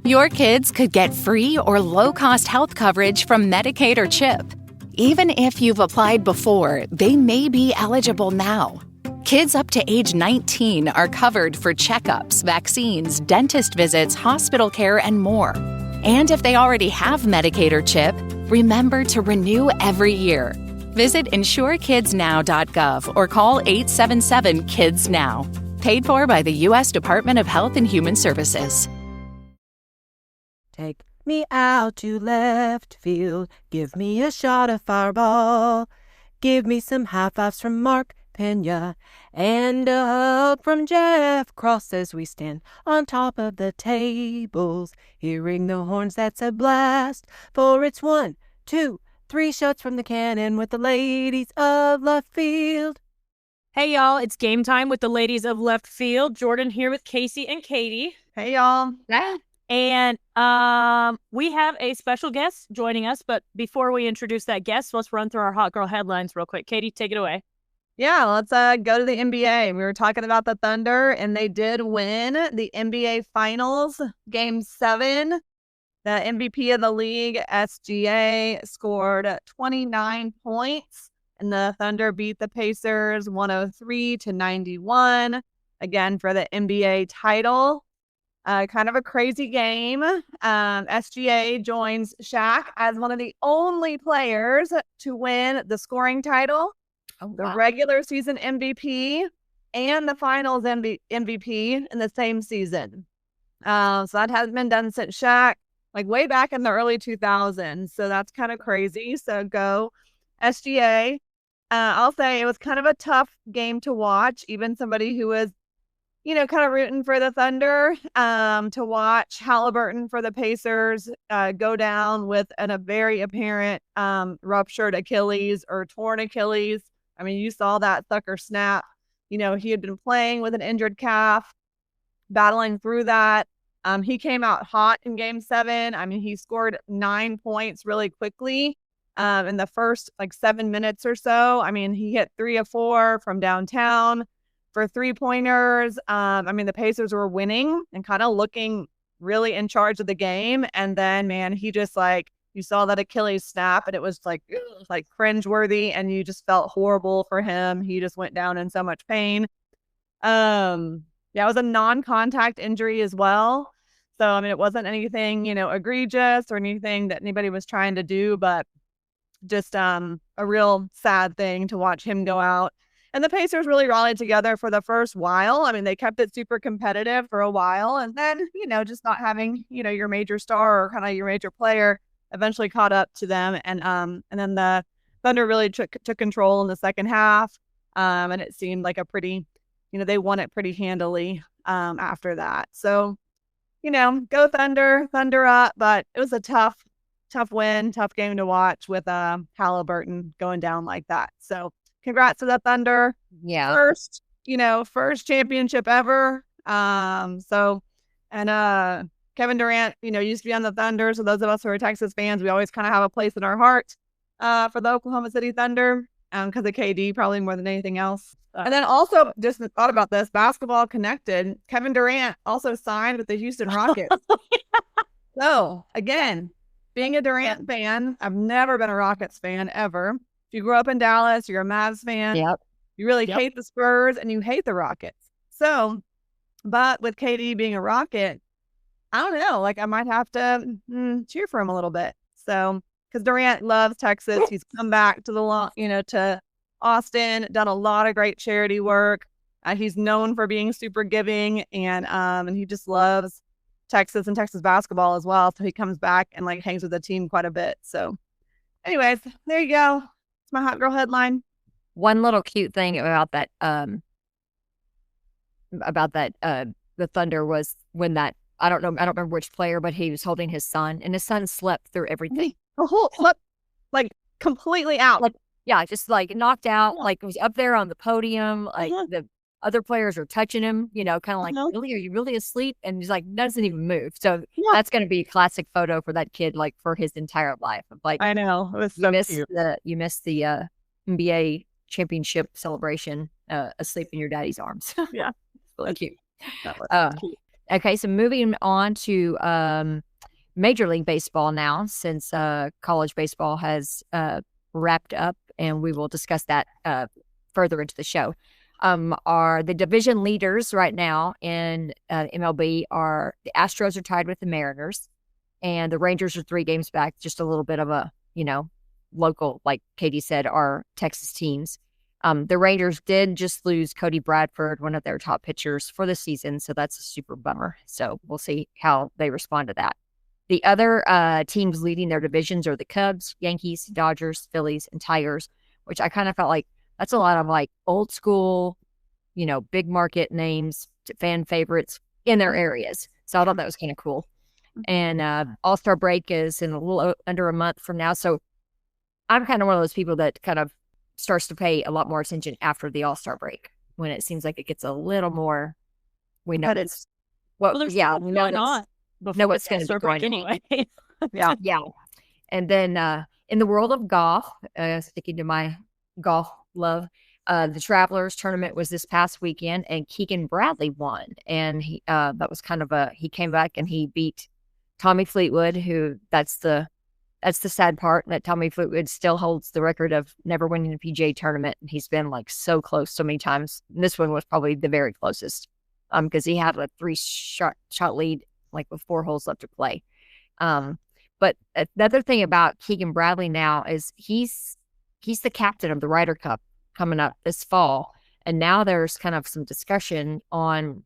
Your kids could get free or low-cost health coverage from Medicaid or CHIP. Even if you've applied before, they may be eligible now. Kids up to age 19 are covered for checkups, vaccines, dentist visits, hospital care, and more. And if they already have Medicaid or CHIP, remember to renew every year. Visit insurekidsnow.gov or call 877-KIDS-NOW. Paid for by the U.S. Department of Health and Human Services. Take me out to left field. Give me a shot of Fireball. Give me some high fives from Mark Pena and a hug from Jeff Cross as we stand on top of the tables. Hearing the horns, that's a blast. For it's 1, 2, 3 shots from the cannon with the ladies of left field. Hey, y'all, it's game time with the ladies of left field. Jordan here with Kasey and Katie. Hey, y'all. Yeah. And we have a special guest joining us. But before we introduce that guest, let's run through our hot girl headlines real quick. Katie, take it away. Yeah, let's go to the NBA. We were talking about the Thunder, and they did win the NBA Finals, Game 7. The MVP of the league, SGA, scored 29 points. And the Thunder beat the Pacers 103-91, again, for the NBA title. Kind of a crazy game. SGA joins Shaq as one of the only players to win the scoring title, the regular season MVP, and the finals MVP in the same season. So that hasn't been done since Shaq, like way back in the early 2000s. So that's kind of crazy. So go SGA. I'll say it was kind of a tough game to watch. Even somebody who was, kind of rooting for the Thunder, to watch Halliburton for the Pacers go down with a very apparent ruptured Achilles or torn Achilles. I mean, you saw that sucker snap. He had been playing with an injured calf, battling through that. He came out hot in Game 7. I mean, he scored 9 points really quickly. In the first 7 minutes or so. I mean, he hit 3 of 4 from downtown for 3-pointers. I mean, the Pacers were winning and kind of looking really in charge of the game. And then, man, he just you saw that Achilles snap, and it was cringeworthy, and you just felt horrible for him. He just went down in so much pain. Yeah, it was a non-contact injury as well. So, I mean, it wasn't anything, egregious or anything that anybody was trying to do, but just a real sad thing to watch him go out. And the Pacers really rallied together for the first while. I mean, they kept it super competitive for a while. And then, just not having, your major star or kind of your major player eventually caught up to them. And then the Thunder really took control in the second half. And it seemed like a pretty, they won it pretty handily after that. So, go Thunder up. But it was a tough win, tough game to watch with Halliburton going down like that. So congrats to the Thunder. Yeah. First championship ever. Kevin Durant, used to be on the Thunder. So those of us who are Texas fans, we always kind of have a place in our heart for the Oklahoma City Thunder because of KD probably more than anything else. And then also just thought about this, basketball connected. Kevin Durant also signed with the Houston Rockets. So again, being a Durant fan, I've never been a Rockets fan ever. If you grew up in Dallas, you're a Mavs fan. Yep. You really hate the Spurs and you hate the Rockets. So, but with KD being a Rocket, I don't know. I might have to cheer for him a little bit. So, because Durant loves Texas, he's come back to to Austin, done a lot of great charity work. He's known for being super giving, and he just loves Texas and Texas basketball as well. So he comes back and hangs with the team quite a bit. So anyways, there you go. It's my hot girl headline. One little cute thing about that, the Thunder was when that, I don't remember which player, but he was holding his son, and his son slept through everything. The whole slept completely out. Just knocked out, was up there on the podium, the other players are touching him, kind of really, are you really asleep? And he's doesn't even move. So that's going to be a classic photo for that kid, for his entire life. I know. It was so cute. You missed the NBA championship celebration asleep in your daddy's arms. Yeah. Really cute. That was cute. Okay, so moving on to Major League Baseball now, since college baseball has wrapped up, and we will discuss that further into the show. Are the division leaders right now in MLB are the Astros are tied with the Mariners, and the Rangers are 3 games back, just a little bit of a, local, like Katie said, are Texas teams. The Rangers did just lose Cody Bradford, one of their top pitchers for the season, so that's a super bummer. So we'll see how they respond to that. The other teams leading their divisions are the Cubs, Yankees, Dodgers, Phillies, and Tigers, which I kind of felt like that's a lot of like old school, big market names, fan favorites in their areas. So I thought that was kind of cool. And All-Star break is in a little under a month from now. So I'm kind of one of those people that kind of starts to pay a lot more attention after the All-Star break, when it seems like it gets a little more, we know it's well, there's yeah, we know what's going to be going anyway. Yeah. And then in the world of golf, sticking to my golf love, the Travelers tournament was this past weekend, and Keegan Bradley won. And he that was kind of he came back and he beat Tommy Fleetwood, who that's the sad part, that Tommy Fleetwood still holds the record of never winning a PGA tournament. And he's been like so close so many times. And this one was probably the very closest, because he had a 3-shot lead, like with 4 holes left to play. But the other thing about Keegan Bradley now is he's the captain of the Ryder Cup coming up this fall. And now there's kind of some discussion on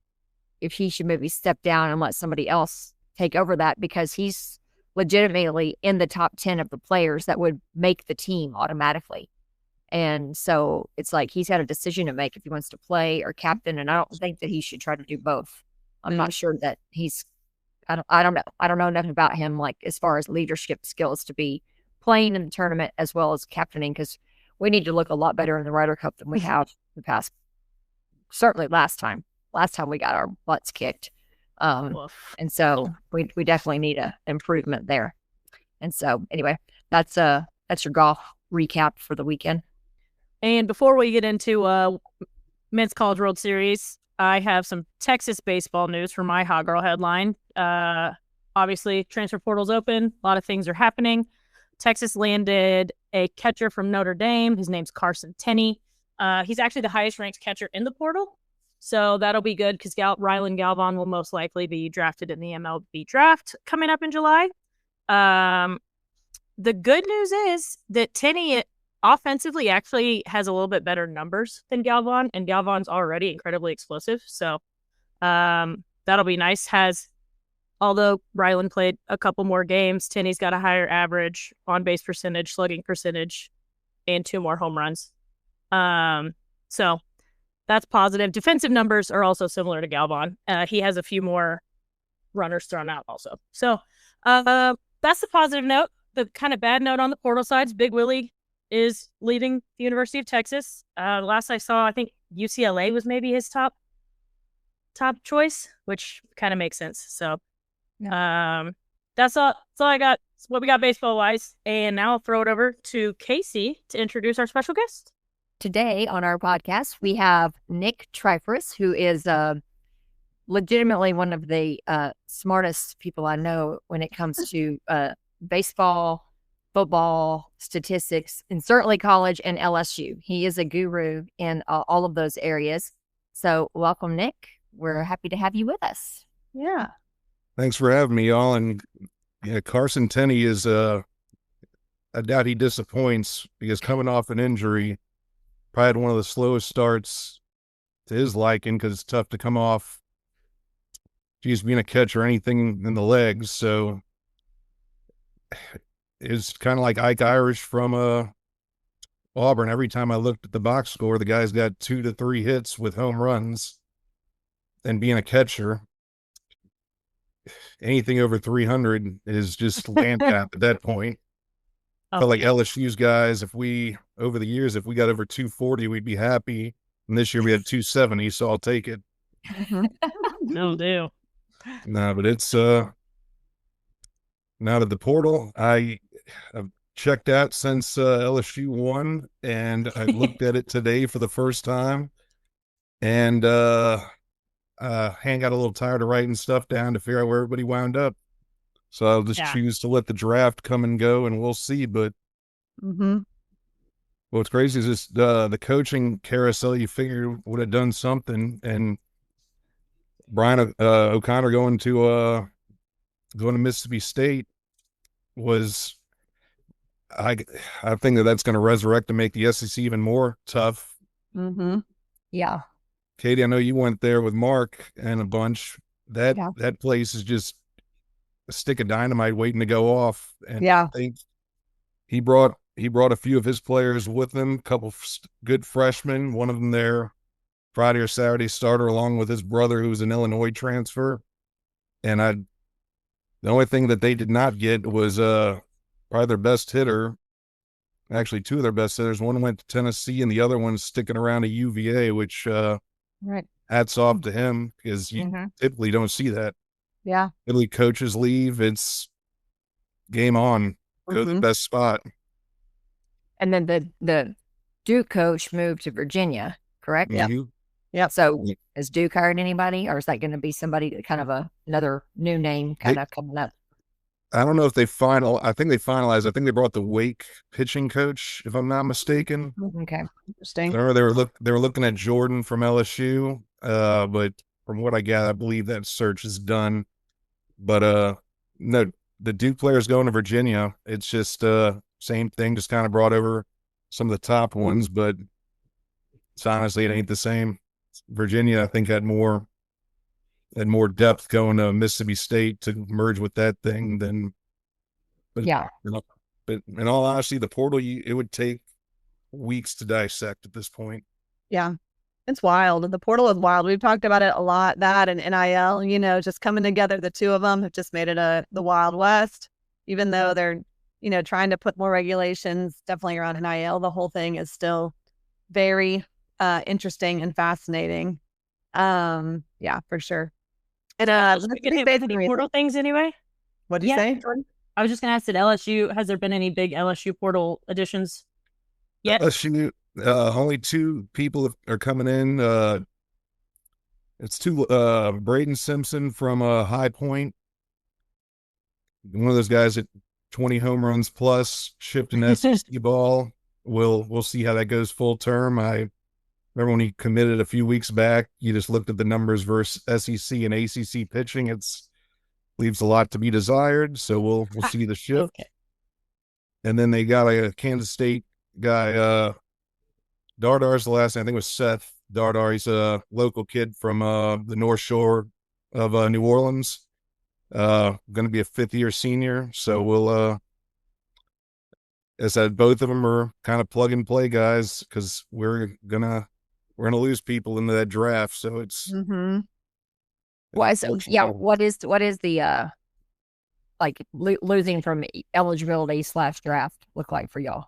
if he should maybe step down and let somebody else take over that, because he's legitimately in the top 10 of the players that would make the team automatically. And so it's like he's got a decision to make if he wants to play or captain. And I don't think that he should try to do both. I'm not sure that I don't know. I don't know enough about him, like as far as leadership skills to be playing in the tournament as well as captaining, because we need to look a lot better in the Ryder Cup than we have the past. Certainly last time we got our butts kicked. And so we definitely need an improvement there. And so anyway, that's your golf recap for the weekend. And before we get into Men's College World Series, I have some Texas baseball news for my Hot Girl headline. Obviously, transfer portal's open. A lot of things are happening. Texas landed a catcher from Notre Dame. His name's Carson Tenney. He's actually the highest ranked catcher in the portal. So that'll be good, because Rylan Galvan will most likely be drafted in the MLB draft coming up in July. The good news is that Tenney offensively actually has a little bit better numbers than Galvan, and Galvan's already incredibly explosive. So that'll be nice. Although Rylan played a couple more games, Tenney's got a higher average on-base percentage, slugging percentage, and 2 more home runs. So that's positive. Defensive numbers are also similar to Galvan. He has a few more runners thrown out also. So that's the positive note. The kind of bad note on the portal side is Big Willie is leaving the University of Texas. Last I saw, I think UCLA was maybe his top choice, which kind of makes sense. So that's all I got. That's what we got baseball wise. And now I'll throw it over to Kasey to introduce our special guest. Today on our podcast, we have Nick Tryforos, who is legitimately one of the smartest people I know when it comes to baseball, football, statistics, and certainly college and LSU. He is a guru in all of those areas. So welcome, Nick. We're happy to have you with us. Yeah. Thanks for having me, y'all. And yeah, Carson Tenney is, I doubt he disappoints, because coming off an injury, probably had one of the slowest starts to his liking, because it's tough to come off being a catcher or anything in the legs. So it's kind of like Ike Irish from Auburn. Every time I looked at the box score, the guy's got 2 to 3 hits with home runs. And being a catcher, anything over 300 is just land cap at that point. Oh, Felt like LSU's guys, over the years, if we got over 240, we'd be happy. And this year we had 270, so I'll take it. No do. No, but it's now to the portal. I've checked out since LSU won, and I looked at it today for the first time. And Hand got a little tired of writing stuff down to figure out where everybody wound up. So I'll just choose to let the draft come and go, and we'll see. But what's crazy is just the coaching carousel. You figure would have done something, and Brian O'Connor going to Mississippi State was. I think that's going to resurrect and make the SEC even more tough. Yeah. Katie, I know you went there with Mark and a bunch. That place is just a stick of dynamite waiting to go off. And I think he brought a few of his players with him, a couple good freshmen, one of them there Friday or Saturday starter, along with his brother who was an Illinois transfer. And the only thing that they did not get was probably their best hitter. Actually, two of their best hitters. One went to Tennessee and the other one's sticking around at UVA, which hats off to him, because you typically don't see that. Yeah. Italy coaches leave. It's game on. Go to the best spot. And then the Duke coach moved to Virginia, correct? Yeah. So has Duke hired anybody, or is that going to be somebody kind of another new name kind of coming up? I don't know if they I think they finalized. I think they brought the Wake pitching coach, if I'm not mistaken. Okay. Interesting. I remember they were looking at Jordan from LSU, but from what I gather, I believe that search is done. But no, the Duke players going to Virginia. It's just same thing, just kind of brought over some of the top ones, but it's honestly, it ain't the same. Virginia, I think, had more depth going to Mississippi State to merge with that thing than. But in all honesty, the portal, it would take weeks to dissect at this point. Yeah. It's wild. The portal is wild. We've talked about it a lot, that and NIL, just coming together. The two of them have just made it the Wild West, even though they're, trying to put more regulations definitely around NIL. The whole thing is still very interesting and fascinating. Yeah, for sure. And we can hit any portal things anyway. What did you say, Jordan? I was just going to ask, at LSU, has there been any big LSU portal additions yet? LSU, only two people are coming in. It's Braden Simpson from High Point. One of those guys at 20 home runs plus, shipped an SEC ball. We'll see how that goes full term. I remember when he committed a few weeks back, you just looked at the numbers versus SEC and ACC pitching. It's leaves a lot to be desired. So we'll see the shift. Okay. And then they got a Kansas State guy, Dardar's the last name. I think it was Seth Dardar. He's a local kid from the North Shore of New Orleans. Going to be a fifth-year senior. So we'll, as I said, both of them are kind of plug-and-play guys, because we're gonna lose people into that draft. So it's what is the losing from eligibility / draft look like for y'all?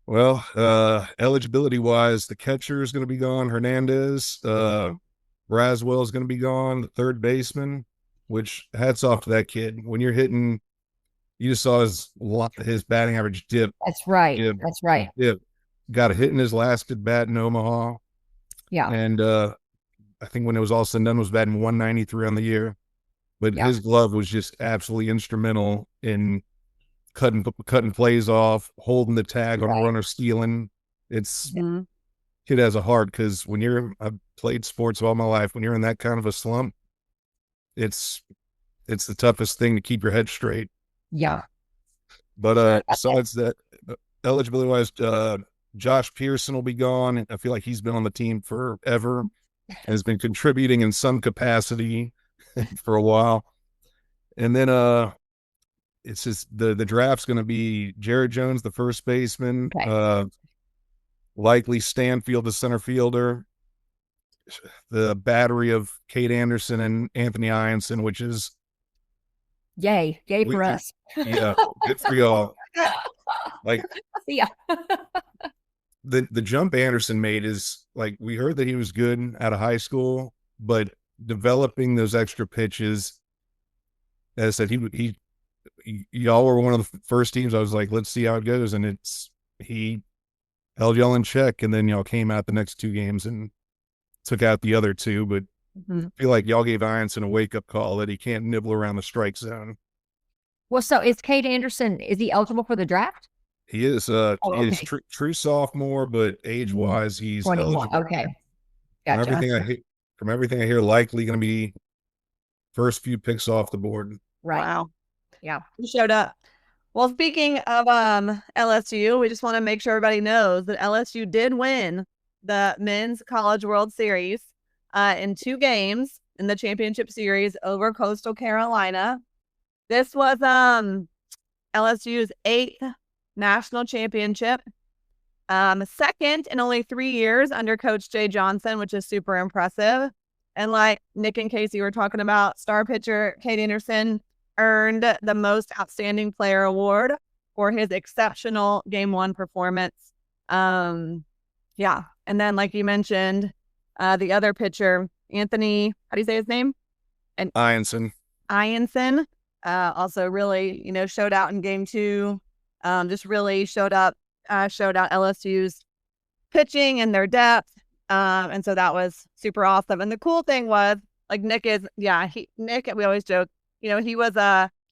Well, eligibility wise, the catcher is going to be gone. Hernandez, Braswell is going to be gone. The third baseman, which hats off to that kid. When you're hitting, you just saw his batting average dip. That's right. That's right. Yeah, got a hit in his last at bat in Omaha. Yeah, and I think when it was all said and done, was batting 193 on the year. But his glove was just absolutely instrumental in cutting plays off, holding the tag on a runner stealing. It's kid has a heart, because I've played sports all my life. When you're in that kind of a slump, it's the toughest thing to keep your head straight. Yeah. But besides that, eligibility wise, Josh Pearson will be gone. I feel like he's been on the team forever, has been contributing in some capacity for a while. And then it's just the draft's going to be Jared Jones, the first baseman, likely Stanfield, the center fielder, the battery of Kate Anderson and Anthony Ianson, which is yay for us. Yeah, good for y'all. Yeah. The jump Anderson made is, like, we heard that he was good out of high school, but developing those extra pitches, as I said, y'all were one of the first teams I was like, let's see how it goes. And he held y'all in check, and then y'all came out the next two games and took out the other two. But I feel like y'all gave Ianson a wake-up call that he can't nibble around the strike zone. Well, so is Cade Anderson, is he eligible for the draft? He is he is true sophomore, but age-wise, he's 21. eligible. Okay. From Gotcha. everything I hear, likely going to be first few picks off the board. Right. Wow. Yeah. He showed up. Well, speaking of LSU, we just want to make sure everybody knows that LSU did win the Men's College World Series in 2 games in the championship series over Coastal Carolina. This was LSU's 8th national championship, second in only 3 years under Coach Jay Johnson, which is super impressive. And like Nick and Kasey were talking about, star pitcher Cade Anderson earned the most outstanding player award for his exceptional game 1 performance. Yeah. And then, like you mentioned, the other pitcher, Anthony, how do you say his name? And Ianson. Also really, showed out in game 2. Just really showed out LSU's pitching and their depth. And so that was super awesome. And the cool thing was, like, Nick, we always joke, he was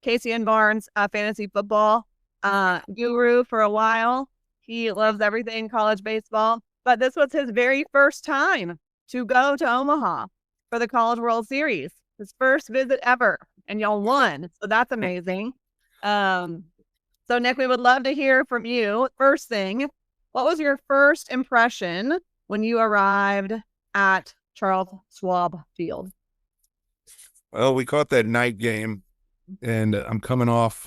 Kasey and Barnes fantasy football guru for a while. He loves everything college baseball, but this was his very first time to go to Omaha for the College World Series. His first visit ever, and y'all won. So that's amazing. So Nick, we would love to hear from you. First thing, what was your first impression when you arrived at Charles Schwab Field? Well, we caught that night game, and I'm coming off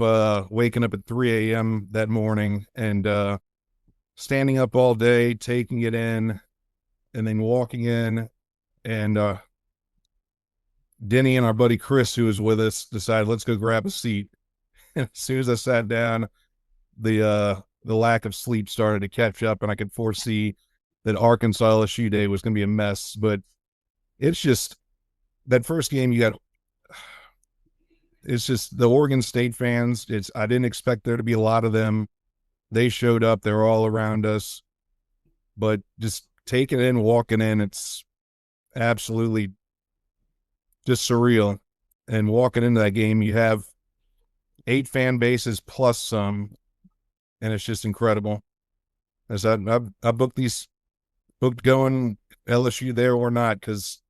waking up at 3 a.m. that morning and standing up all day, taking it in, and then walking in, and Denny and our buddy Chris, who was with us, decided, let's go grab a seat. And as soon as I sat down, the lack of sleep started to catch up, and I could foresee that Arkansas LSU day was going to be a mess. But it's just that first game it's just the Oregon State fans. I didn't expect there to be a lot of them. They showed up. They're all around us. But just taking it in, walking in, it's absolutely just surreal. And walking into that game, you have 8 fan bases plus some, and it's just incredible. As I booked going LSU there or not, because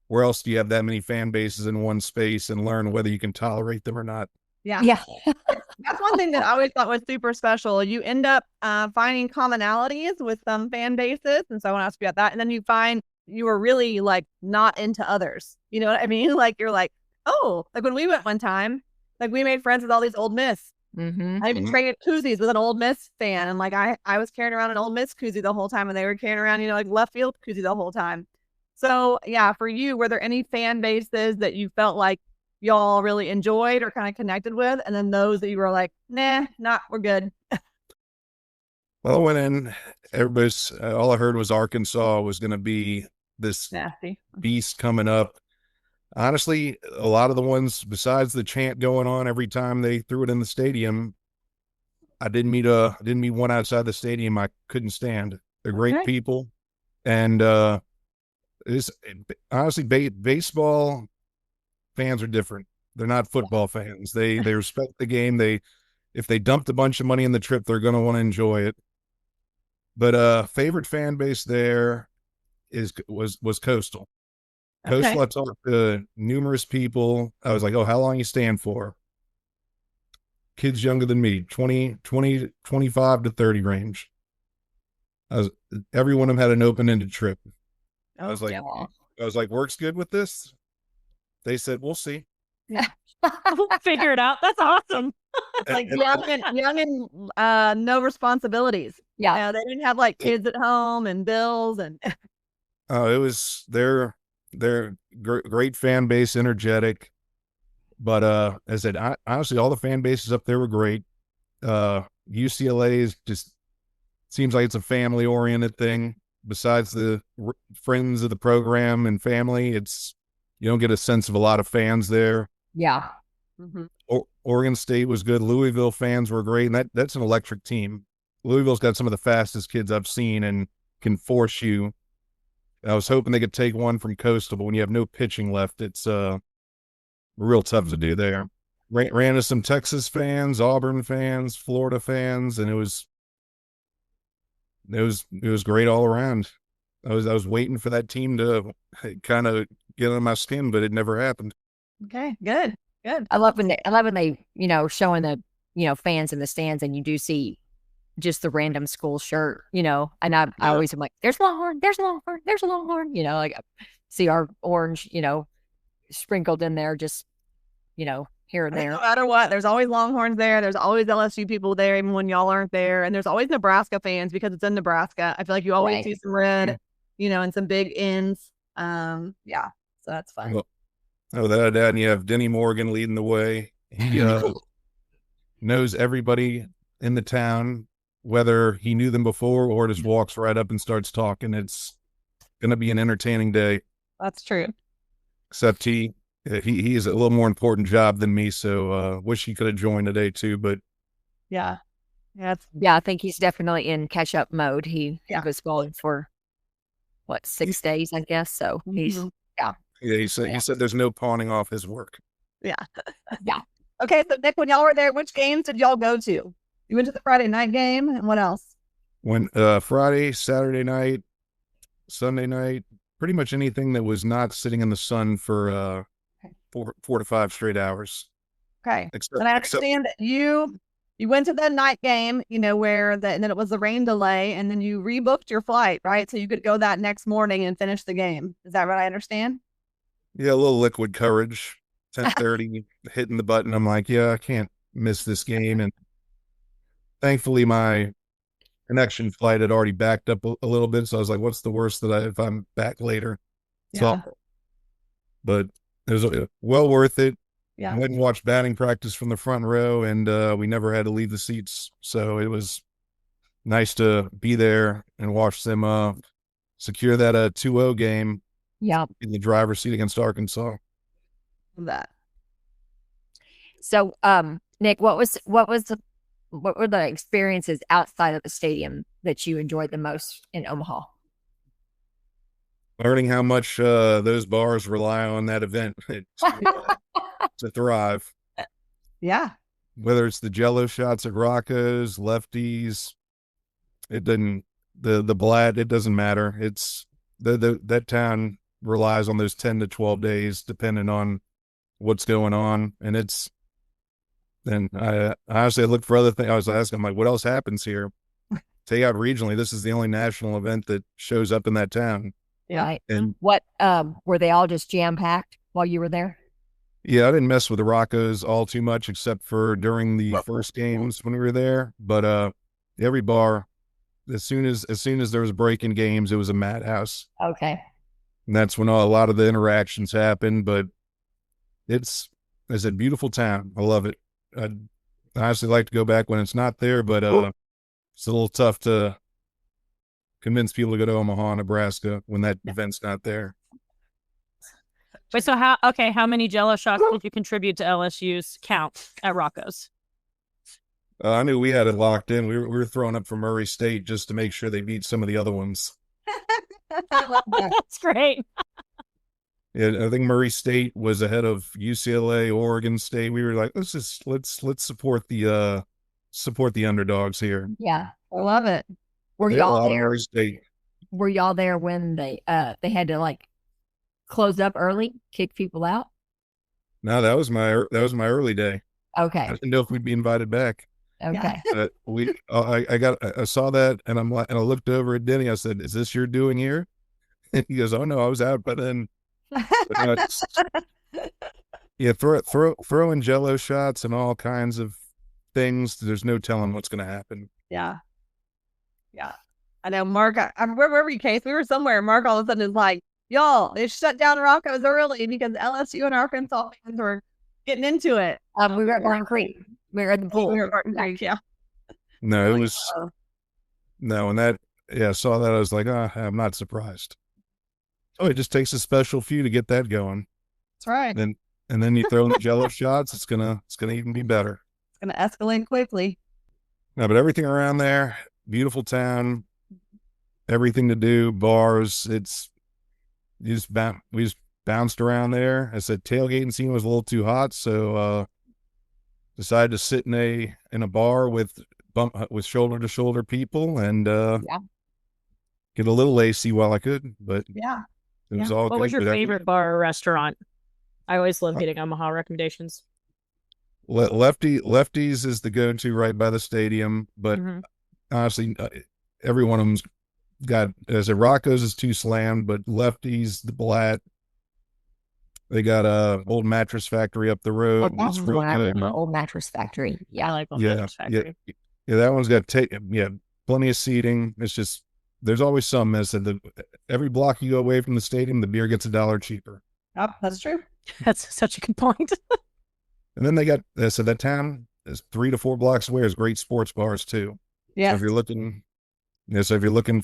where else do you have that many fan bases in one space and learn whether you can tolerate them or not? Yeah. That's one thing that I always thought was super special. You end up finding commonalities with some fan bases, and so I want to ask you about that. And then you find you were really, like, not into others. You know what I mean? Like, you're like, oh, like when we went one time, like, we made friends with all these Ole Miss. I even traded koozies with an Ole Miss fan, and like I was carrying around an Ole Miss koozie the whole time, and they were carrying around, like, left field koozie the whole time. So yeah, for you, were there any fan bases that you felt like y'all really enjoyed or kind of connected with, and then those that you were like, nah, we're good? Well, I went in, everybody's all I heard was Arkansas was going to be this nasty beast coming up. Honestly, a lot of the ones, besides the chant going on every time they threw it in the stadium, I didn't meet one outside the stadium I couldn't stand. They're great people, and it's honestly baseball fans are different. They're not football fans. They respect the game. If they dumped a bunch of money in the trip, they're going to want to enjoy it. But favorite fan base there was Coastal. Coastal, I talked to numerous people. I was like, oh, how long you staying for? Kids younger than me, 25 to 30 range. Every one of them had an open-ended trip. I was like, works good with this? They said, we'll see. We'll figure it out. That's awesome. Like young and no responsibilities. Yeah. They didn't have like kids at home and bills and it was they're great fan base, energetic. But as I said, honestly, all the fan bases up there were great. UCLA is just seems like it's a family oriented thing. Besides the friends of the program and family, you don't get a sense of a lot of fans there. Yeah. Oregon State was good. Louisville fans were great, and that's an electric team. Louisville's got some of the fastest kids I've seen and can force you I was hoping they could take one from Coastal, but when you have no pitching left, it's real tough to do there. Ran into some Texas fans, Auburn fans, Florida fans, and it was great all around. I was waiting for that team to kind of get on my skin, but it never happened. Okay, good. I love when they showing the fans in the stands, and you do see just the random school shirt, and I always am like, there's Longhorn, there's Longhorn, there's a Longhorn, like see our orange, sprinkled in there, just here and there. No matter what, there's always Longhorns there. There's always LSU people there, even when y'all aren't there. And there's always Nebraska fans because it's in Nebraska. I feel like you always see some red, and some big ends. So that's fun. Without a doubt, and you have Denny Morgan leading the way. He knows everybody in the town, whether he knew them before or just walks right up and starts talking. It's going to be an entertaining day. That's true. Except he has a little more important job than me, so wish he could have joined today too. But yeah, I think he's definitely in catch-up mode. He was going for 6 days, I guess. So he's he said there's no pawning off his work. Yeah. Okay, so Nick, when y'all were there, which games did y'all go to? You went to the Friday night game, and what else? Went Friday, Saturday night, Sunday night, pretty much anything that was not sitting in the sun for 4 to 5 straight hours. Okay. And I understand that you went to that night game, where and then it was the rain delay, and then you rebooked your flight, right? So you could go that next morning and finish the game. Is that what I understand? Yeah, a little liquid courage. 10:30, hitting the button. I'm like, yeah, I can't miss this game. And thankfully, my connection flight had already backed up a little bit. So I was like, what's the worst if I'm back later? Yeah. But it was well worth it. Yeah. I went and watched batting practice from the front row, and we never had to leave the seats. So it was nice to be there and watch them secure that 2-0 game. Yeah. In the driver's seat against Arkansas. That. So, Nick, what were the experiences outside of the stadium that you enjoyed the most in Omaha? Learning how much those bars rely on that event to thrive. Yeah. Whether it's the Jello shots at Rocco's, Lefties, it doesn't the Blatt, it doesn't matter. It's that town relies on those 10 to 12 days, depending on what's going on. And I honestly looked for other things. I was asking, I'm like, what else happens here? Take out regionally, this is the only national event that shows up in that town. Yeah. Right. And what were they all just jam-packed while you were there? Yeah, I didn't mess with the Rocco's all too much, except for during the first games when we were there. But every bar, as soon as there was breaking games, it was a madhouse. Okay. And that's when a lot of the interactions happen. But it's a beautiful town. I love it. I'd honestly like to go back when it's not there, but it's a little tough to convince people to go to Omaha, Nebraska when that event's not there. Wait, so how many Jello shots did you contribute to LSU's count at Rocco's? I knew we had it locked in. We were throwing up for Murray State just to make sure they beat some of the other ones. That's great. Yeah, I think Murray State was ahead of UCLA, Oregon State. We were like, let's support the underdogs here. Yeah, I love it. Were y'all there? Murray State. Were y'all there when they had to close up early, kick people out? No, that was my early day. Okay. I didn't know if we'd be invited back. Okay. I saw that, and I looked over at Denny. I said, "Is this your doing here?" And he goes, "Oh no, I was out." But then, throwing Jello shots and all kinds of things. There's no telling what's going to happen. Yeah. I know, Mark. Where were we, Kasey? We were somewhere. Mark all of a sudden is like, "Y'all, they shut down Rocco's early because LSU and Arkansas fans were getting into it." We were at Barton Creek. We were at the pool. We were at Barton Creek, yeah. No, it was no, and I saw that. I was like, I'm not surprised. Oh, it just takes a special few to get that going. That's right. And then you throw in the Jello shots. It's gonna even be better. It's gonna escalate quickly. No, but everything around there, beautiful town, everything to do, bars. It's we just bounced around there. I said tailgating scene was a little too hot, so decided to sit in a bar with shoulder to shoulder people and get a little lacy while I could. But it was all What good. was your favorite bar or restaurant? I always love getting Omaha recommendations. Lefties is the go-to right by the stadium, but honestly, every one of them's got, as a Rocco's is too slammed, but Lefties, the Blatt, they got a old mattress factory up the road. That's the one I remember, old mattress factory. Yeah, I like old mattress factory. Yeah, that one's got plenty of seating. It's just there's always some. I said every block you go away from the stadium, the beer gets $1 cheaper. Yep, that's true. That's such a good point. And then that town is 3 to 4 blocks away. There's great sports bars too. Yeah. So if you're looking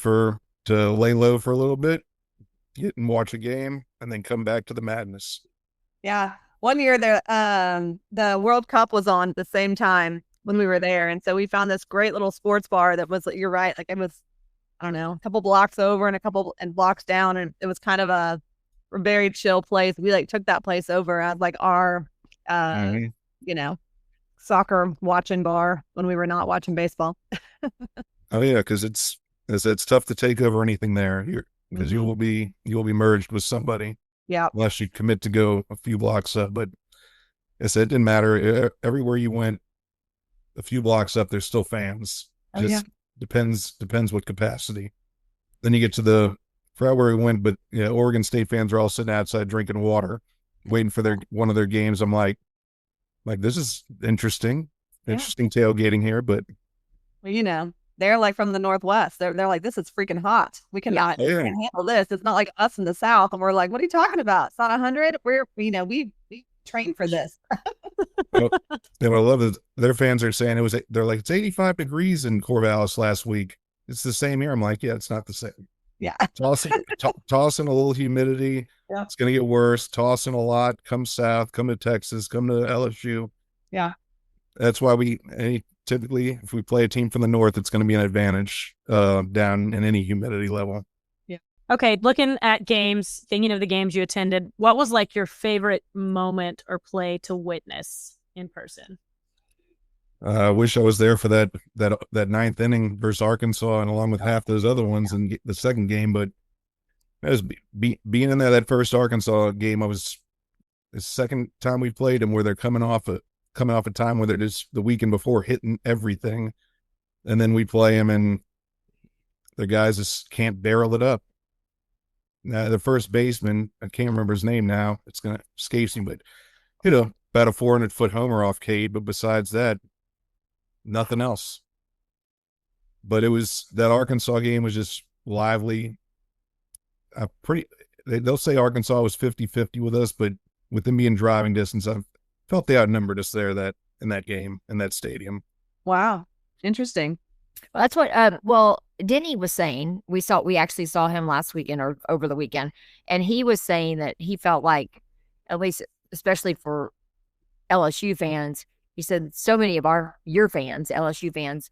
to lay low for a little bit, get and watch a game, and then come back to the madness. Yeah. One year the World Cup was on at the same time when we were there. And so we found this great little sports bar that was, you're right, like it was, I don't know, a couple blocks over and a couple and blocks down. And it was kind of a very chill place. We like took that place over as like our, soccer watching bar when we were not watching baseball. Oh yeah. Cause it's tough to take over anything there because you will be merged with somebody. Yeah. Unless you commit to go a few blocks up, but I said it didn't matter. Everywhere you went, a few blocks up, there's still fans. Depends what capacity. Then you get to forgot where we went, but Oregon State fans are all sitting outside drinking water, waiting for one of their games. I'm like this is interesting tailgating here, but well, they're like from the Northwest. They're like, this is freaking hot. We cannot handle this. It's not like us in the South, and we're like, what are you talking about? It's not 100. We're we trained for this. What I love is their fans are saying they're like, it's 85 degrees in Corvallis last week. It's the same here. I'm like, yeah, it's not the same. Yeah. Toss in a little humidity. Yeah. It's going to get worse. Toss in a lot. Come south. Come to Texas. Come to LSU. Yeah. That's why typically, if we play a team from the north, it's going to be an advantage down in any humidity level. Yeah. Okay. Looking at games, thinking of the games you attended, what was like your favorite moment or play to witness in person? I wish I was there for that ninth inning versus Arkansas, and along with half those other ones in the second game. But it was being in that first Arkansas game. The second time we played them, where they're coming off a time where they're just the weekend before hitting everything, and then we play them and the guys just can't barrel it up. Now the first baseman, I can't remember his name now. It's gonna escape me, but about a 400-foot homer off Cade. But besides that, nothing else. But that Arkansas game was just lively. They'll say Arkansas was 50-50 with us, but with them being driving distance, I felt they outnumbered us there in that game, in that stadium. Wow. Interesting. Well, that's what Denny was saying. We actually saw him last weekend or over the weekend, and he was saying that he felt like, at least especially for LSU fans, he said so many of your fans, LSU fans,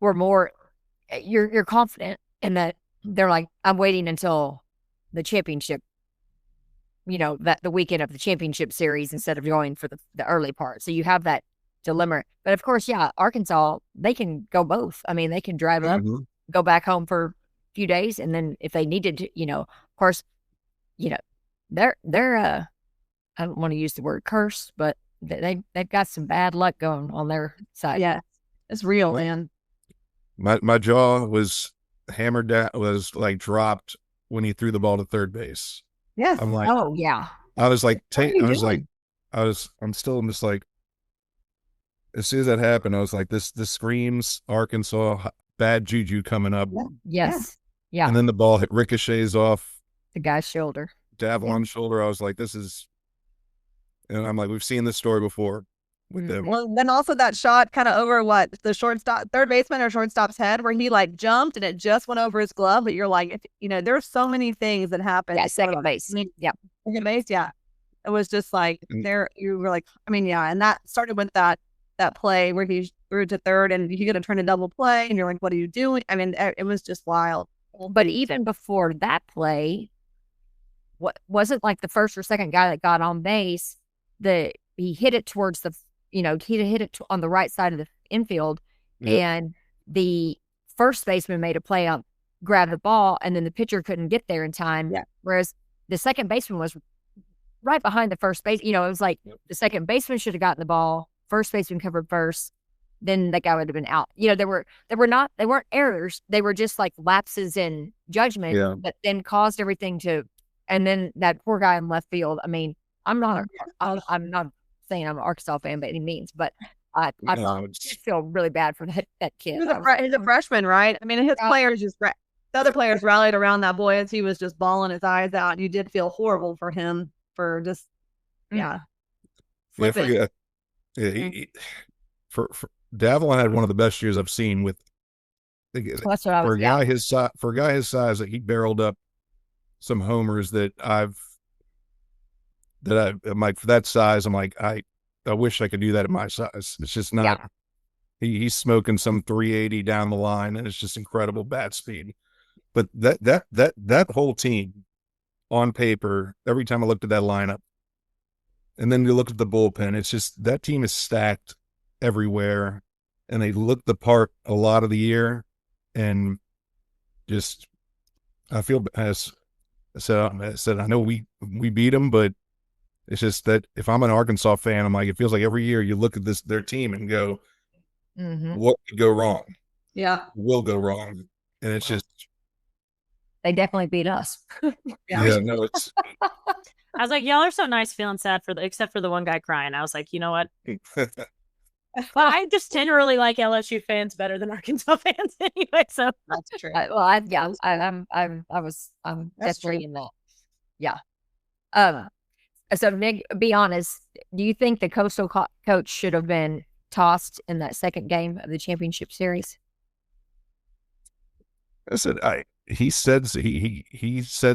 were more, you're confident in that they're like, I'm waiting until the championship, that the weekend of the championship series instead of going for the early part. So you have that dilemma. But of course, Arkansas, they can go both. I mean, they can drive up, go back home for a few days, and then if they needed to, of course, they're I don't want to use the word curse, but they've got some bad luck going on their side. Yeah, it's real, man. My jaw was hammered down, was like dropped when he threw the ball to third base. Yes. I'm like, oh yeah. I was like, I'm still just like, as soon as that happened, I was like, this screams Arkansas bad juju coming up. Yes. Yeah. And then the ball ricochets off the guy's shoulder. Davlon's shoulder. I was like, and I'm like, we've seen this story before with them. Well, then also that shot kind of over the shortstop, third baseman or shortstop's head, where he like jumped and it just went over his glove. But you're like, there's so many things that happen. Yeah, second base. Yeah. Second base. Yeah. It was just like you were like, and that started with that play where he threw to third and he could have turned a double play. And you're like, what are you doing? I mean, it was just wild. But even before that play, wasn't like the first or second guy that got on base. He hit it towards he hit it on the right side of the infield, and the first baseman made a play on grab the ball, and then the pitcher couldn't get there in time. Yeah. Whereas the second baseman was right behind the first base. It was like the second baseman should have gotten the ball. First baseman covered first. Then that guy would have been out. They weren't errors. They were just like lapses in judgment that then caused everything to. And then that poor guy in left field. I mean, I'm not saying I'm an Arkansas fan by any means, but I just feel really bad for that kid. He's a freshman, right? I mean, his players the other players rallied around that boy as he was just bawling his eyes out. You did feel horrible for him for just For Davalon had one of the best years I've seen with for a guy his size, that he barreled up some homers that I'm like, for that size, I'm like, I wish I could do that at my size. It's just not. He's smoking some 380 down the line, and it's just incredible bat speed. But that whole team on paper, every time I looked at that lineup, and then you look at the bullpen, it's just that team is stacked everywhere, and they look the part a lot of the year, and just I feel as I said, I know we beat them, but it's just that if I'm an Arkansas fan, I'm like, it feels like every year you look at their team and go, what could go wrong? Yeah, will go wrong, and it's just they definitely beat us. No, it's. I was like, y'all are so nice, feeling sad except for the one guy crying. I was like, you know what? Well, I just tend to really like LSU fans better than Arkansas fans anyway. So that's true. I'm definitely in that. Yeah. So Nick, be honest. Do you think the Coastal coach should have been tossed in that second game of the championship series? I said, he said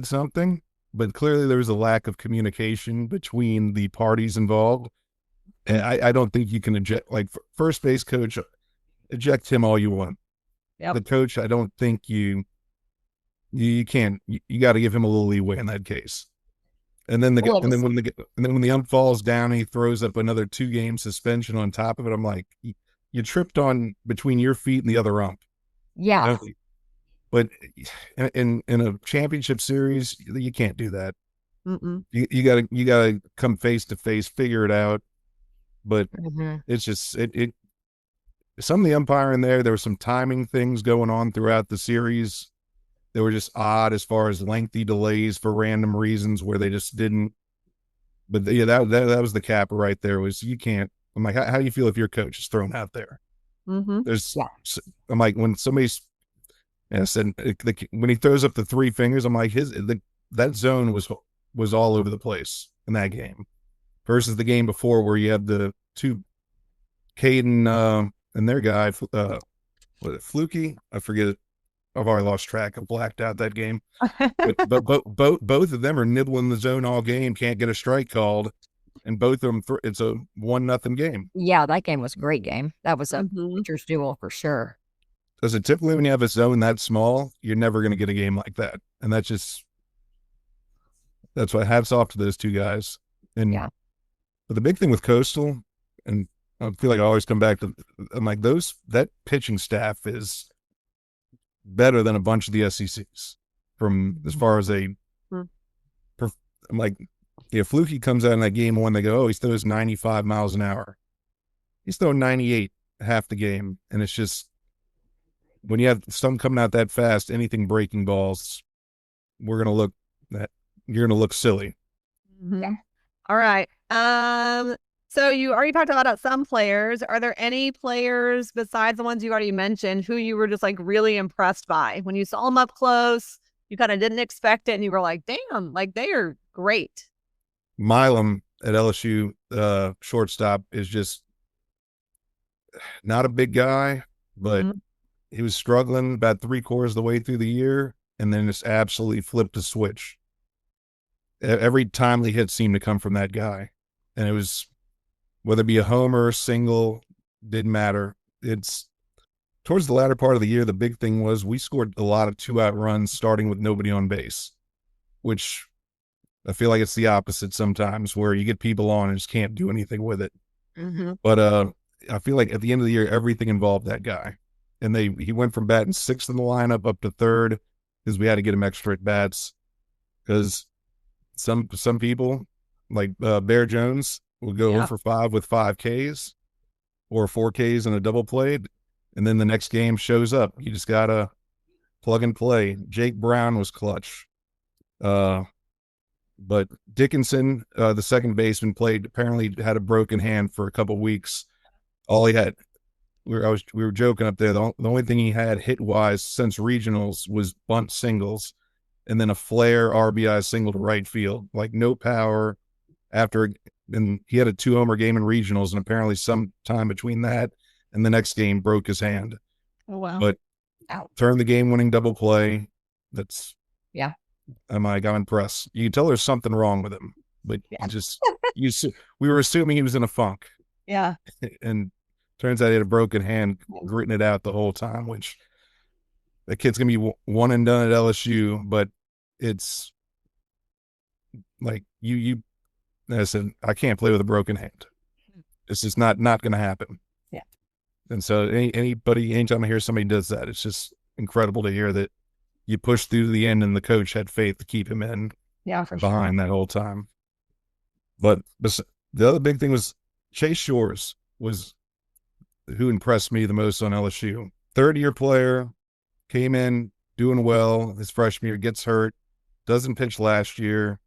something, but clearly there was a lack of communication between the parties involved. And I don't think you can eject, like, first base coach, eject him all you want. Yep. The coach, I don't think you can't. You got to give him a little leeway in that case. And then when the ump falls down, and he throws up another 2-game suspension on top of it. I'm like, you tripped on between your feet and the other ump. Yeah. But in a championship series, you can't do that. You gotta come face to face, figure it out. But it's just some of the umpiring there were some timing things going on throughout the series. They were just odd as far as lengthy delays for random reasons where they just didn't. But that was the cap right there. Was you can't. I'm like, how do you feel if your coach is thrown out there? I'm like, when somebody's said when he throws up the 3 fingers, I'm like, that zone was all over the place in that game. Versus the game before where you had the 2, Caden and their guy, Fluky? I forget it. I've already lost track. I blacked out that game. but both of them are nibbling the zone all game, can't get a strike called, and both of them, it's a 1-0 game. Yeah, that game was a great game. That was a pitcher's duel for sure. Because typically when you have a zone that small, you're never going to get a game like that. And that's why hats off to those 2 guys. And but the big thing with Coastal, and I feel like I always come back to, I'm like, that pitching staff is better than a bunch of the SECs from as far as I'm like, Fluky comes out in that game 1, they go, oh, he throws 95 miles an hour. He's throwing 98 half the game. And it's just, when you have some coming out that fast, anything breaking balls, you're going to look silly. Yeah. All right. So you already talked about some players. Are there any players besides the ones you already mentioned who you were just like really impressed by when you saw them up close? You kind of didn't expect it, and you were like, "Damn, like they are great." Milam at LSU, shortstop, is just not a big guy, but he was struggling about 3/4 of the way through the year, and then just absolutely flipped the switch. Every timely hit seemed to come from that guy, and it was, whether it be a homer, single, didn't matter. It's towards the latter part of the year, the big thing was we scored a lot of 2-out runs starting with nobody on base, which I feel like it's the opposite sometimes, where you get people on and just can't do anything with it. Mm-hmm. But I feel like at the end of the year, everything involved that guy. And he went from batting sixth in the lineup up to third because we had to get him extra at bats. Because some people, like Bear Jones, will go 0 for 5 with 5 Ks or 4 Ks and a double play. And then the next game shows up. You just got to plug and play. Jake Brown was clutch. But Dickinson, the second baseman, apparently had a broken hand for a couple weeks. All he had, we were joking up there. The only thing he had hit wise since regionals was bunt singles, and then a flare RBI single to right field. Like no power. And he had a 2-homer game in regionals, and apparently sometime between that and the next game broke his hand. Oh wow! But turned the game-winning double play. That's I'm impressed. You can tell there's something wrong with him, but we were assuming he was in a funk. Yeah. And turns out he had a broken hand, gritting it out the whole time, which the kid's going to be one and done at LSU, but it's like I said, I can't play with a broken hand. It's just not going to happen. Yeah. And so anytime I hear somebody does that, it's just incredible to hear that you pushed through to the end and the coach had faith to keep him in behind that whole time. But the other big thing was Chase Shores was who impressed me the most on LSU. Third-year player, came in doing well. His freshman year, gets hurt, doesn't pitch last year,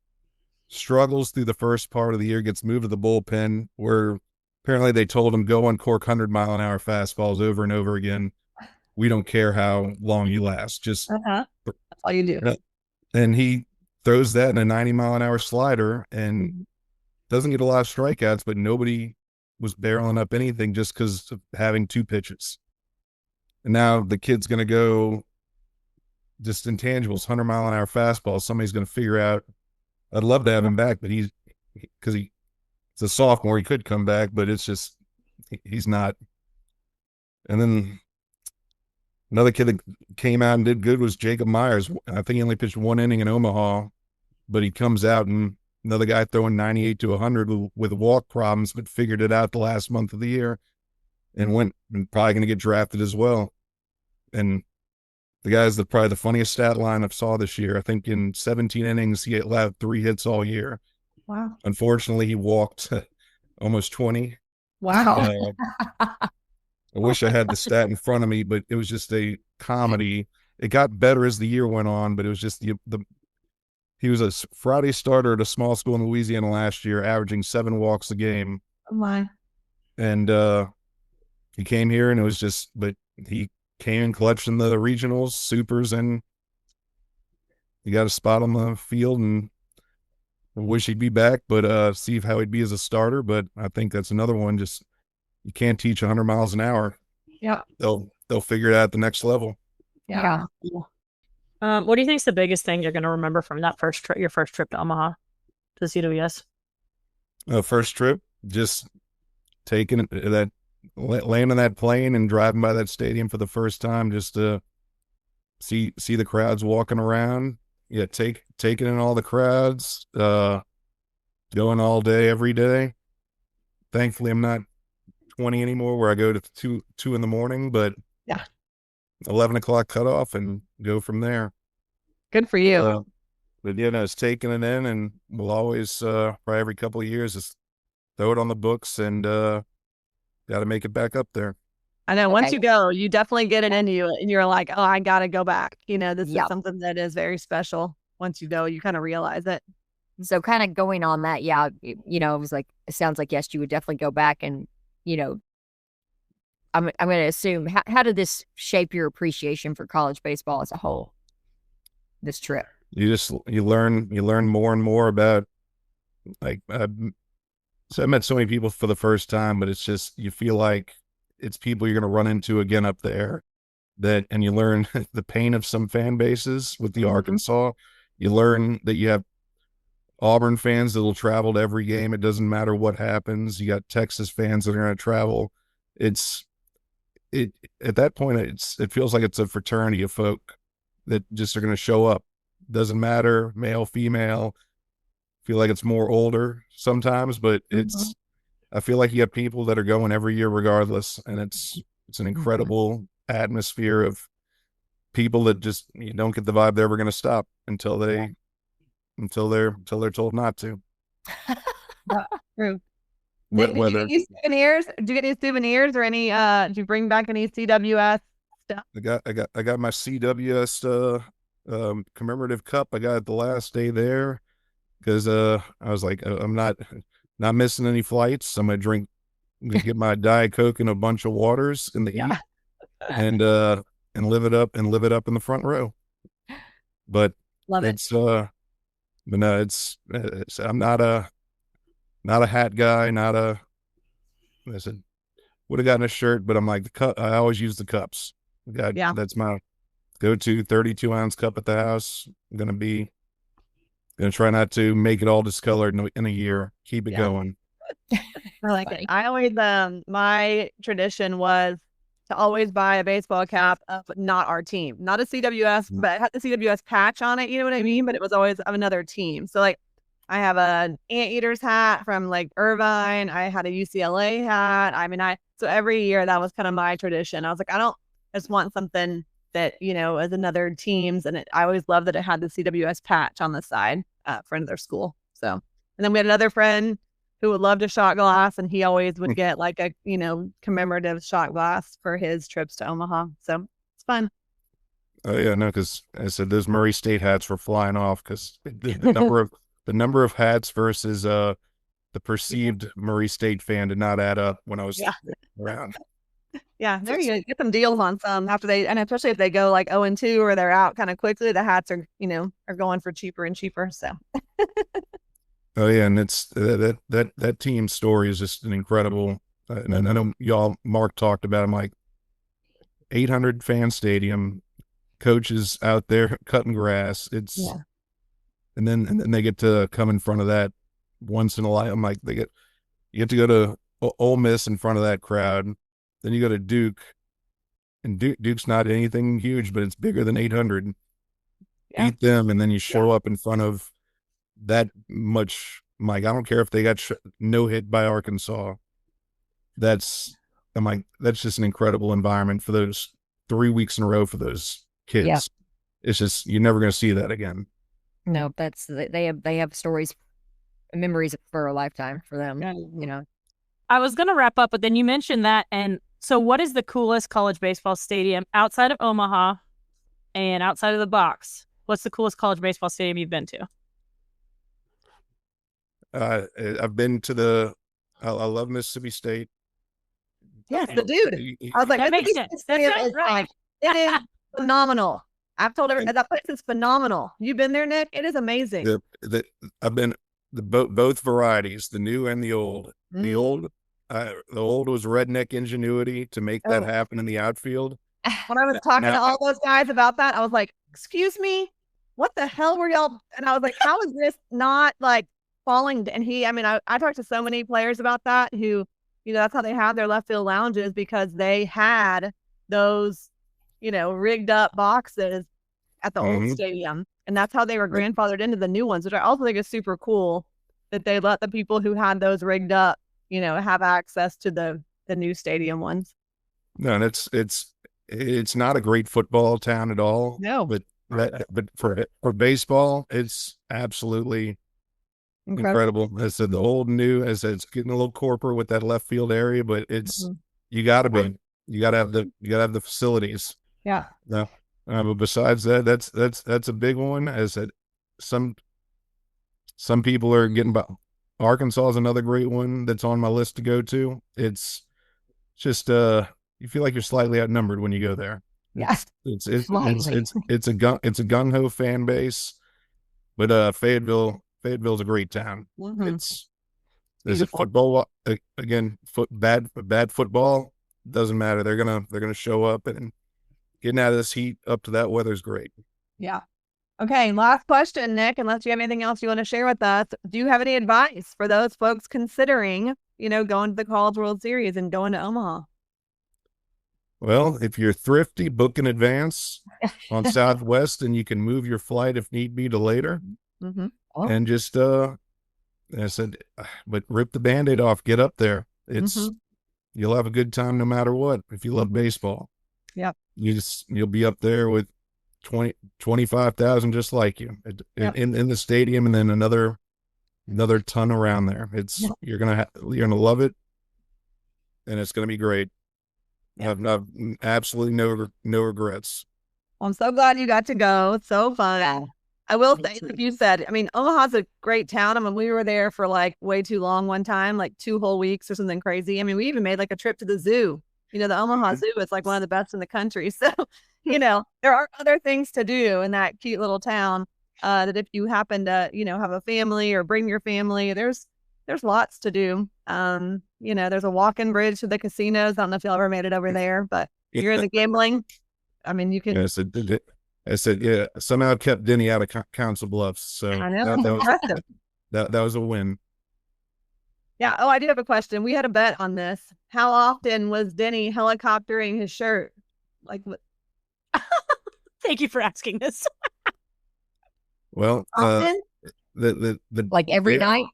struggles through the first part of the year, gets moved to the bullpen where apparently they told him go uncork 100-mile-an-hour fastballs over and over again. We don't care how long you last. Just that's all you do. And he throws that in a 90-mile-an-hour slider and doesn't get a lot of strikeouts, but nobody was barreling up anything just because of having 2 pitches. And now the kid's going to go just intangibles, 100-mile-an-hour fastball. Somebody's going to figure out. I'd love to have him back, but he's a sophomore. He could come back, but it's just he's not. And then another kid that came out and did good was Jacob Myers. I think he only pitched 1 inning in Omaha, but he comes out and another guy throwing 98 to 100 with walk problems, but figured it out the last month of the year and went and probably going to get drafted as well. And the guy's probably the funniest stat line I've saw this year. I think in 17 innings, he allowed 3 hits all year. Wow. Unfortunately, he walked almost 20. Wow. I wish I had the stat in front of me, but it was just a comedy. It got better as the year went on, but it was just he was a Friday starter at a small school in Louisiana last year, averaging 7 walks a game. Oh my. And he came here and it was just, but he came in clutch in the regionals, supers, and he got a spot on the field, and I wish he'd be back, but see how he'd be as a starter. But I think that's another one. Just you can't teach 100 miles an hour. Yeah. They'll figure it out at the next level. Yeah. What do you think is the biggest thing you're going to remember from that your first trip to Omaha to CWS? First trip, just taking landing that plane and driving by that stadium for the first time, just to see the crowds walking around. Yeah, taking in all the crowds, going all day, every day. Thankfully, I'm not 20 anymore where I go to 2 in the morning, but 11 o'clock cutoff and go from there. Good for you. But it's taking it in, and we'll always, probably every couple of years, just throw it on the books and got to make it back up there. I know once you go, you definitely get it into you, and you're like, oh, I got to go back. This is something that is very special. Once you go, you kind of realize it. So kind of going on that, it was like, it sounds like, yes, you would definitely go back and, I'm going to assume, how did this shape your appreciation for college baseball as a whole, this trip? You learn more and more about, like, so I met so many people for the first time, but it's just, you feel like it's people you're going to run into again up there, and you learn the pain of some fan bases with the Arkansas. You learn that you have Auburn fans that will travel to every game. It doesn't matter what happens. You got Texas fans that are going to travel. At that point, it feels like it's a fraternity of folk that just are going to show up. Doesn't matter, male, female. feel like it's more older sometimes, but I feel like you have people that are going every year regardless, and it's an incredible atmosphere of people that just, you don't get the vibe they're ever going to stop until they're told not to. True. Whether Did you get any souvenirs? Did you get any souvenirs or any? Did you bring back any CWS stuff? I got my CWS commemorative cup. I got it the last day there because I was like, I'm not missing any flights. I'm gonna get my Diet Coke and a bunch of waters in the heat, and live it up in the front row. But Love it. but no, I'm not a hat guy. I said, would have gotten a shirt, but I'm like, the cup. I always use the cups. That's my go-to 32-ounce cup at the house. I'm gonna try not to make it all discolored in a year. Keep it going. I like it. I always my tradition was to always buy a baseball cap of not our team, not a CWS, but it had the CWS patch on it. You know what I mean? But it was always of another team. So like, I have an Anteaters hat from like Irvine. I had a UCLA hat. I mean, so every year that was kind of my tradition. I was like, I just want something that, is another team's. And I always loved that it had the CWS patch on the side for another school. So, and then we had another friend who would love to shot glass, and he always would get like a, commemorative shot glass for his trips to Omaha. So it's fun. Oh yeah, no, because I said those Murray State hats were flying off because the number of hats versus the perceived Murray State fan did not add up when I was around. Yeah, there you go. Get some deals on some and especially if they go like 0-2 or they're out kind of quickly, the hats are going for cheaper and cheaper. So. Oh yeah, and it's that team story is just an incredible. And I know Mark talked about him, like 800 fan stadium, coaches out there cutting grass. And then they get to come in front of that once in a while. I'm like, you get to go to Ole Miss in front of that crowd. Then you go to Duke, and Duke's not anything huge, but it's bigger than 800. Beat them, and then you show up in front of that much. Mike, I don't care if they got no hit by Arkansas. That's just an incredible environment for those 3 weeks in a row for those kids. Yeah. It's just, you're never going to see that again. No, they have stories, memories for a lifetime for them. I was going to wrap up, but then you mentioned that. And so what is the coolest college baseball stadium outside of Omaha and outside of the box? What's the coolest college baseball stadium you've been to? I've been to I love Mississippi State. Yes, the dude. I was like, that makes sense. It is phenomenal. I've told everyone that place is phenomenal. You've been there, Nick? It is amazing. I've been both varieties, the new and the old. The old was redneck ingenuity to make that happen in the outfield. When I was talking to all those guys about that, I was like, "Excuse me, what the hell were y'all?" And I was like, "How is this not like falling?" And I talked to so many players about that who, that's how they have their left field lounges, because they had those, rigged up boxes at the old stadium. And that's how they were grandfathered into the new ones, which I also think is super cool that they let the people who had those rigged up, have access to the new stadium ones. No, and it's not a great football town at all. No. But for baseball, it's absolutely incredible. As I said, the old and new, as it's getting a little corporate with that left field area, but it's you gotta have the facilities. Yeah. No. But besides that, that's a big one. As that some people are getting by. Arkansas is another great one that's on my list to go to. It's just you feel like you're slightly outnumbered when you go there. Yes. It's a gung ho fan base, but Fayetteville's a great town. It's a football again. Bad football doesn't matter. They're gonna show up, and getting out of this heat up to that weather's great. Yeah. Okay, last question, Nick, unless you have anything else you want to share with us. Do you have any advice for those folks considering, going to the College World Series and going to Omaha? Well, if you're thrifty, book in advance on Southwest, and you can move your flight if need be to later. And just And I said, but rip the Band-Aid off, get up there. You'll have a good time no matter what. If you love baseball, you'll be up there with 25,000 just like you in the stadium, and then another ton around there. You're gonna love it, and it's gonna be great. I've absolutely no regrets. I'm so glad you got to go. It's so fun. I will say, like you said, I mean, Omaha's a great town. I mean, we were there for like way too long one time, like 2 whole weeks or something crazy. I mean, we even made like a trip to the zoo. You know, the Omaha Zoo is like one of the best in the country. So, you know, there are other things to do in that cute little town that if you happen to, you know, have a family or bring your family, there's lots to do. You know, there's a walk-in bridge to the casinos. I don't know if y'all ever made it over there, but you're in the gambling. I mean, you can. I said, yeah, somehow kept Denny out of Council Bluffs. So I know. that was a win. Yeah. Oh, I do have a question. We had a bet on this. How often was Denny helicoptering his shirt? Like, what? Thank you for asking this. Well, Often? the Like every night?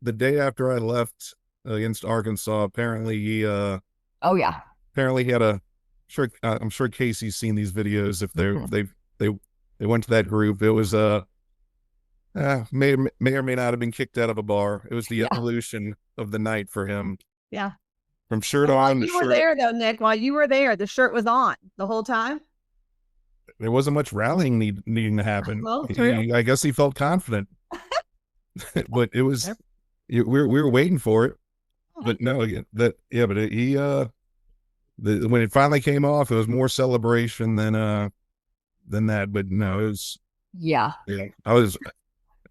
The day after I left against Arkansas, apparently he apparently he had a I'm sure Kasey's seen these videos. If they went to that group, it was may or may not have been kicked out of a bar. It was the evolution of the night for him. Yeah. From shirt on to you were shirt. there though, Nick. While you were there, the shirt was on the whole time. There wasn't much rallying needing to happen. Well, true. I guess he felt confident, but it was we were waiting for it. But no, when it finally came off, it was more celebration than that. But no, it was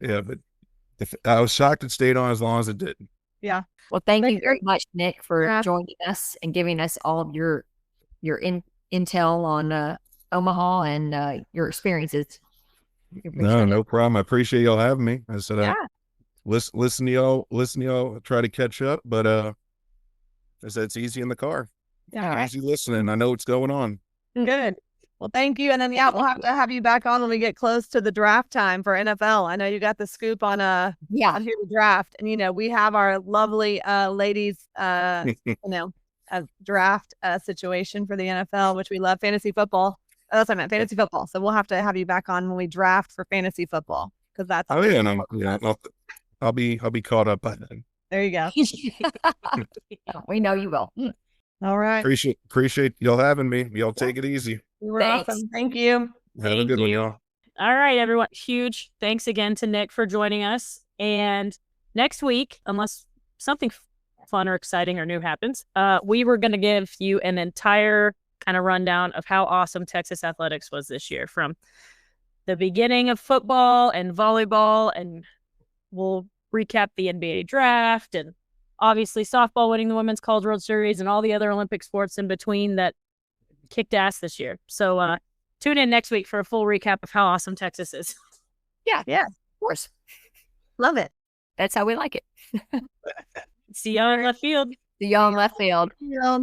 but I was shocked it stayed on as long as it did. Yeah. Well, thank you very much, Nick, for joining us and giving us all of your intel on Omaha and your experiences. No problem. I appreciate y'all having me. I said, listen to y'all, try to catch up, but I said it's easy in the car. Yeah. Easy listening. I know what's going on. Good. Well, thank you. And then, we'll have to have you back on when we get close to the draft time for NFL. I know you got the scoop on on who to draft. And, you know, we have our lovely ladies, draft situation for the NFL, which we love. Fantasy football. Oh, that's what I meant. Fantasy football. So we'll have to have you back on when we draft for fantasy football. Because that's I'll be caught up by then. There you go. We know you will. All right. Appreciate y'all having me. Y'all take it easy. You were awesome. Thank you. Have a good one, y'all. All right, everyone. Huge thanks again to Nick for joining us. And next week, unless something fun or exciting or new happens, we were going to give you an entire kind of rundown of how awesome Texas athletics was this year, from the beginning of football and volleyball, and we'll recap the NBA draft and obviously softball winning the Women's College World Series and all the other Olympic sports in between that kicked ass this year. So tune in next week for a full recap of how awesome Texas is. Yeah, of course. Love it. That's how we like it. See y'all in left field. See y'all in left field. Yeah.